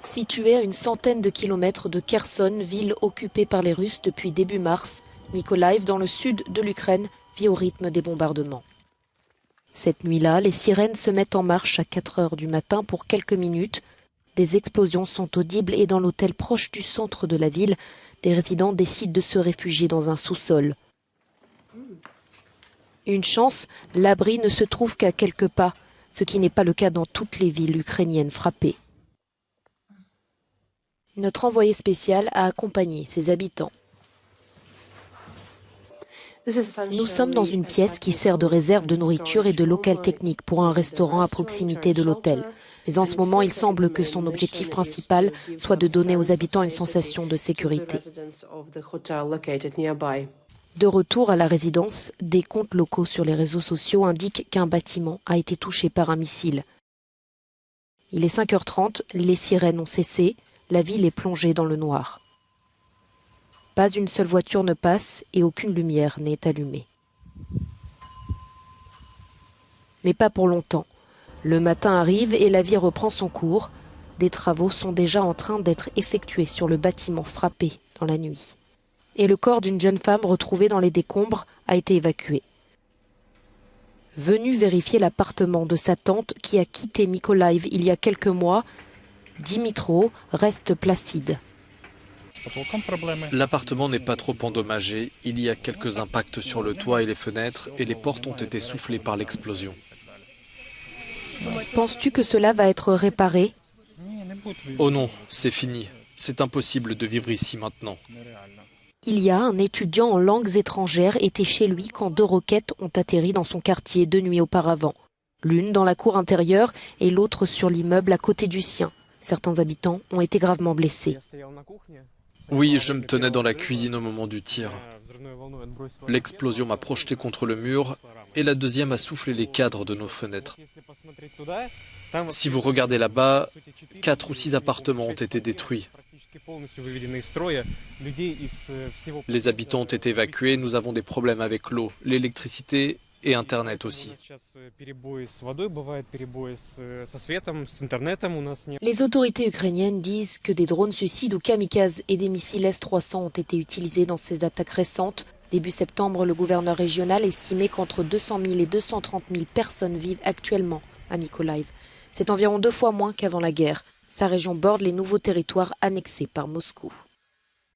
Située à une centaine de kilomètres de Kherson, ville occupée par les Russes depuis début mars, Mykolaiv, dans le sud de l'Ukraine, vit au rythme des bombardements. Cette nuit-là, les sirènes se mettent en marche à 4 heures du matin pour quelques minutes. Des explosions sont audibles et dans l'hôtel proche du centre de la ville, des résidents décident de se réfugier dans un sous-sol. Une chance, l'abri ne se trouve qu'à quelques pas, ce qui n'est pas le cas dans toutes les villes ukrainiennes frappées. Notre envoyé spécial a accompagné ses habitants. Nous sommes dans une pièce qui sert de réserve de nourriture et de local technique pour un restaurant à proximité de l'hôtel. Mais en ce moment, il semble que son objectif principal soit de donner aux habitants une sensation de sécurité. De retour à la résidence, des comptes locaux sur les réseaux sociaux indiquent qu'un bâtiment a été touché par un missile. Il est 5h30, les sirènes ont cessé, la ville est plongée dans le noir. Pas une seule voiture ne passe et aucune lumière n'est allumée. Mais pas pour longtemps. Le matin arrive et la vie reprend son cours. Des travaux sont déjà en train d'être effectués sur le bâtiment frappé dans la nuit. Et le corps d'une jeune femme retrouvée dans les décombres a été évacué. Venu vérifier l'appartement de sa tante qui a quitté Mykolaiv il y a quelques mois, Dimitro reste placide. L'appartement n'est pas trop endommagé. Il y a quelques impacts sur le toit et les fenêtres et les portes ont été soufflées par l'explosion. Penses-tu que cela va être réparé? Oh non, c'est fini. C'est impossible de vivre ici maintenant. Il y a un étudiant en langues étrangères était chez lui quand 2 roquettes ont atterri dans son quartier 2 nuits auparavant. L'une dans la cour intérieure et l'autre sur l'immeuble à côté du sien. Certains habitants ont été gravement blessés. Oui, je me tenais dans la cuisine au moment du tir. L'explosion m'a projeté contre le mur et la deuxième a soufflé les cadres de nos fenêtres. Si vous regardez là-bas, 4 ou 6 appartements ont été détruits. Les habitants ont été évacués, nous avons des problèmes avec l'eau, l'électricité et Internet aussi. Les autorités ukrainiennes disent que des drones suicides ou kamikazes et des missiles S-300 ont été utilisés dans ces attaques récentes. Début septembre, le gouverneur régional estimait qu'entre 200 000 et 230 000 personnes vivent actuellement à Mykolaiv. C'est environ 2 fois moins qu'avant la guerre. Sa région borde les nouveaux territoires annexés par Moscou.